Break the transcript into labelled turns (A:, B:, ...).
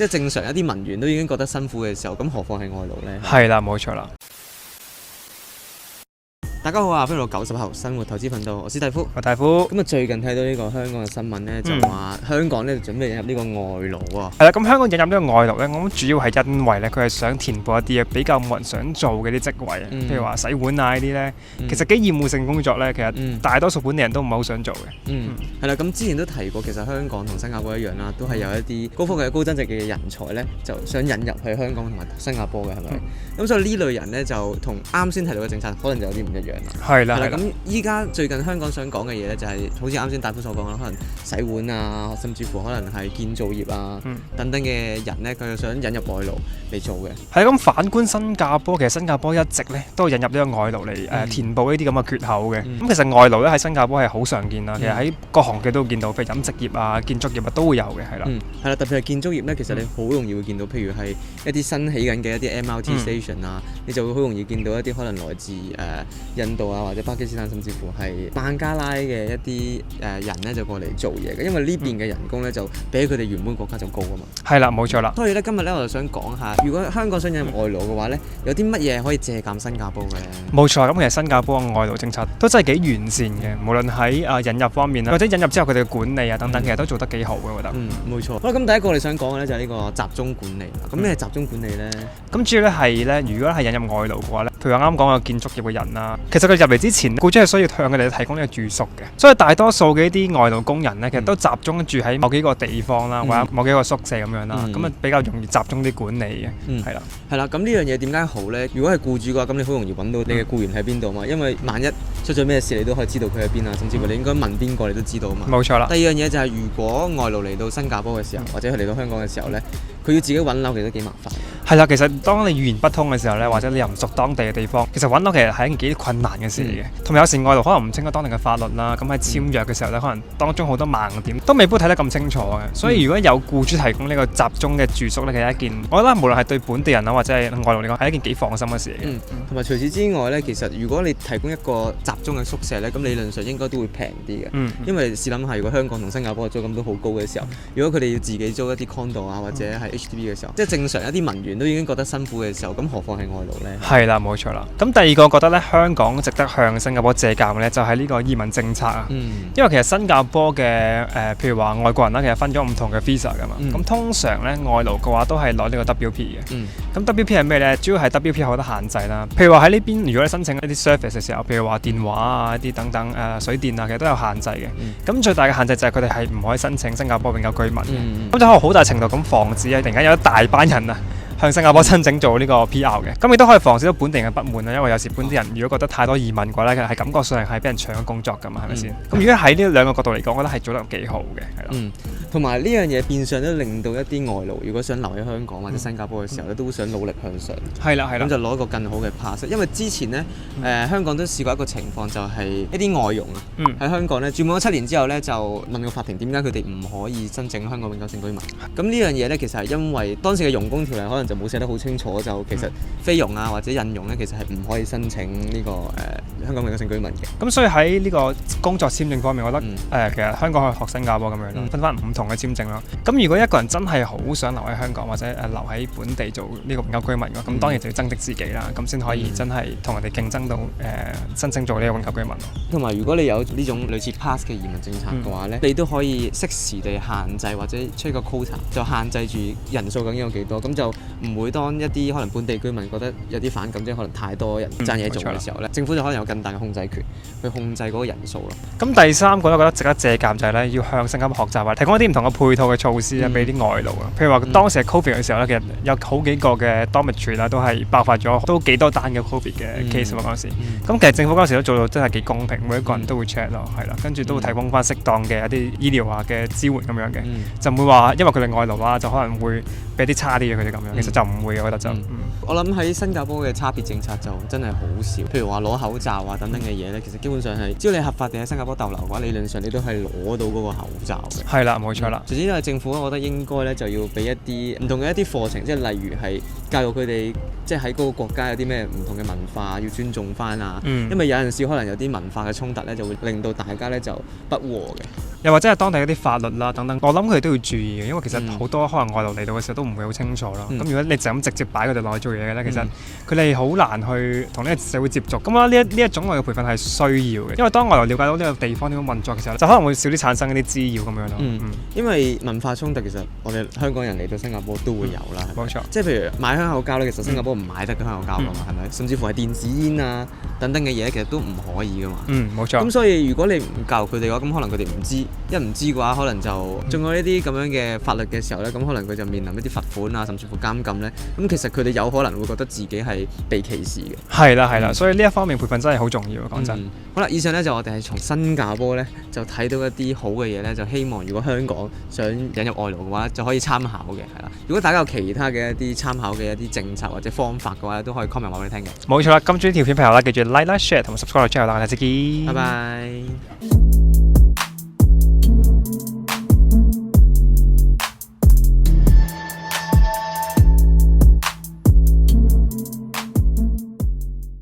A: 即係正常一啲文員都已經覺得辛苦嘅時候，咁何況係外勞呢？
B: 係啦，冇錯啦。
A: 大家好啊，歡迎嚟到90後生活投資頻道，我是史蒂夫。
B: 大夫，
A: 咁啊，最近睇到呢個香港嘅新聞呢，就話香港呢準備引入呢個外勞喎。
B: 係啦，咁香港引入呢個外勞呢，我諗主要係因為呢，佢係想填補一啲比較冇人想做嘅啲職位，譬如話洗碗啊呢啲呢，其實幾厭惡性工作呢，其實大多數本地人都唔係好想做嘅。
A: 係啦，咁之前都提過，其實香港同新加坡一樣啦，都係有一啲高科技、高增值嘅人才呢，就想引入去香港同埋新加坡嘅，係咪？咁所以呢類人呢，就同啱先提到嘅政策可能就有啲唔一樣啦。
B: 係啦。
A: 咁依家最近香港想講嘅嘢咧，就係好似啱先大夫所講啦，可能洗碗啊，甚至乎可能係建造業啊等等嘅人咧，佢就想引入外勞嚟做嘅。
B: 係咁，反觀新加坡，其實新加坡一直咧都引入呢個外勞嚟填補呢啲咁嘅缺口嘅。咁其實外勞咧喺新加坡係好常見啦，其實喺各行嘅都會見到，譬如飲食業啊、建築業啊都會有嘅，係啦。
A: 係啦，特別係建築業咧，其實你好容易會見到，譬如係一啲新起緊嘅一啲 MRT station 啊，你就會好容易見到一啲可能來自印度啊或者巴基斯坦甚至乎係孟加拉嘅一啲人咧就過嚟做嘢嘅，因為呢邊嘅人工咧就比佢哋原本國家就高啊嘛。
B: 係啦，冇錯啦。
A: 所以咧今日咧我就想講下，如果香港想引入外勞嘅話咧，有啲乜嘢可以借鑑新加坡嘅咧？
B: 冇錯，咁其實新加坡嘅外勞政策都真係幾完善嘅，無論喺引入方面啦，或者引入之後佢哋嘅管理啊等等，其實都做得幾好嘅，我覺得。
A: 冇錯。好啦，咁第一個我哋想講嘅咧就係呢個集中管理啦。咁咩集中管理咧？
B: 咁主要咧係咧，如果係引入外勞嘅話咧，譬如話啱講嘅建築業嘅人啦，其實佢入嚟之前，僱主係需要向佢哋提供呢個住宿嘅，所以大多數嘅一啲外勞工人咧，其實都集中住喺某幾個地方啦，或者某幾個宿舍咁樣啦，咁啊比較容易集中啲管理嘅，係啦。
A: 係啦，咁呢樣嘢點解好咧？如果係僱主嘅話，咁你好容易揾到你嘅僱員喺邊度嘛，因為萬一出咗咩事，你都可以知道佢喺邊啊，甚至乎你應該問邊個你都知道嘛。冇錯啦。第二樣嘢就係如果外勞嚟到新加坡嘅時候，或者佢嚟到香港嘅時候咧，佢要自己揾樓其實都幾麻煩。係
B: 啦，其實當你語言不通嘅時候咧，或者你又唔熟當地嘅地方，其實揾樓其實係一件幾困難嘅事嚟嘅。同埋有時外勞可能唔清楚當地嘅法律啦，咁喺簽約嘅時候咧，可能當中好多盲點都未必睇得咁清楚嘅。所以如果有僱主提供呢個集中嘅住宿咧，其實係一件我覺得無論係對本地人啊或者係外勞嚟講係一件幾放心嘅事嚟嘅。同埋除此之外咧，其實如果你提供一個集中嘅宿舍咧，咁理論上應該都會平啲嘅。因為試諗下，如果香港同新加坡嘅租金都好高嘅時候，如果佢哋要自己租一啲 condo 啊或者係 HDB 嘅時候，即係正常一啲文員都已經覺得辛苦嘅時候，咁何況係外勞咧？係啦，冇錯啦。咁第二個覺得咧，香港值得向新加坡借鑑嘅咧，就係呢個移民政策啊。因為其實新加坡嘅譬如話外國人啦，其實分咗唔同嘅 visa 噶嘛。咁通常咧外勞嘅話都係攞呢個 WP 嘅。咁 WP 係咩咧？主要係 WP 有好多限制啦。譬如話喺呢邊，如果你申請一啲 service 嘅時候，譬如話電話啊、一啲等等水電啊，其實都有限制嘅。咁最大嘅限制就係佢哋係唔可以申請新加坡永久居民嘅。咁就可以好大程度咁防止突然間有一大班人啊向新加坡申請做呢個 PR 嘅，咁亦都可以防止到本地人嘅不滿啦。因為有時本地人如果覺得太多移民嘅話咧，其實係感覺上係俾人搶咗工作㗎嘛，係咪先？咁如果喺呢兩個角度嚟講，我覺得係做得幾好嘅，係咯。同埋呢樣嘢變相都令到一啲外勞，如果想留喺香港或者新加坡嘅時候咧，都會想努力向上。係啦，咁就攞一個更好嘅 pass。因為之前呢，香港都試過一個情況，就係一啲外傭啊，喺香港咧住滿咗7年之後咧，就問個法庭點解佢哋唔可以申請香港永久性居民。咁呢樣嘢咧，其實係因為當時嘅傭工條例可能就冇寫得好清楚，就其實菲傭啊或者印傭咧，其實係唔可以申請呢個香港永久性居民嘅。咁所以喺呢個工作簽證方面，我覺得其實香港可以學新加坡咁樣咯，分翻唔同嘅簽證咯。咁如果一個人真係好想留喺香港或者留喺本地做呢個永久居民嘅，咁當然就要增值自己啦，咁先可以真係同人哋競爭到申請做呢個永久居民。同埋如果你有呢種類似 pass 嘅移民政策嘅話咧，你都可以適時地限制或者出個 quota， 就限制住人數究竟有幾多，咁就唔會當一啲可能本地居民覺得有啲反感，即係可能太多人爭嘢做嘅時候咧，政府就可能有更大嘅控制權去控制嗰個人數咯。咁第三個我覺得值得借鑑就係咧，要向新加坡學習啊，提供一啲唔同嘅配套嘅措施咧，俾啲外勞啊。譬如話當時係 Covid 嘅時候咧，其實有好幾個嘅 dormitory 啦，都係爆發咗都幾多單嘅 Covid 嘅 case 嗰陣時。咁其實政府嗰陣時都做到真係幾公平，每一個人都會 check 咯，係啦，跟住都會提供翻適當嘅一啲醫療啊嘅支援咁樣嘅，就唔會話因為佢哋外勞啊，就可能會俾啲差啲嘅佢哋咁樣。其實就唔會，我覺得就。我諗喺新加坡嘅差別政策就真係好少，譬如話攞口罩啊等等嘅嘢咧，其實基本上係只要你合法地喺新加坡逗留嘅話，理論上你都係攞到嗰個口罩嘅。係啦，冇錯啦。總之因為政府，我覺得應該咧就要俾一啲唔同嘅一啲課程，即係例如係教育佢哋，即係喺嗰個國家有啲咩唔同嘅文化要尊重翻啊。因為有陣時可能有啲文化嘅衝突咧，就會令到大家咧就不和嘅。又或者係當地嗰啲法律啦等等，我諗佢哋都要注意嘅，因為其實好多可能外勞嚟到嘅時候都唔會好清楚啦。咁如果你就咁直接擺佢哋落去做嘢嘅咧，其實佢哋好難去同呢個社會接觸。咁我覺得呢一種類嘅培訓係需要嘅，因為當外勞了解到呢個地方點樣運作嘅時候，就可能會少啲產生一啲滋擾咁樣咯。
A: 因為文化衝突其實我哋香港人嚟到新加坡都會有啦。
B: 冇錯，
A: 即係譬如買香口膠咧，其實新加坡唔買得嘅香口膠㗎嘛，係咪？甚至乎係電子煙啊等等嘅嘢，其實都唔可以㗎嘛。
B: 冇錯。
A: 咁所以如果你唔教佢哋嘅話，咁可能佢哋唔知，一唔知嘅話，可能就仲有呢啲咁樣嘅法律嘅時候咧，咁可能佢就面臨一啲罰款啊，甚至乎監禁咧。咁其實佢哋有可能會覺得自己係被歧視嘅。
B: 係啦，所以呢一方面培訓真係好重要，講真。
A: 好啦，以上咧就我哋係從新加坡咧就睇到一啲好嘅嘢咧，就希望如果香港想引入外勞嘅話，就可以參考嘅，係啦。如果大家有其他嘅一啲參考嘅一啲政策或者方法嘅話，都可以 comment 話俾你聽嘅。
B: 冇錯啦，咁中意條片朋友啦，記住 like、share 同埋 subscribe 之後啦，我哋再見。
A: 拜拜。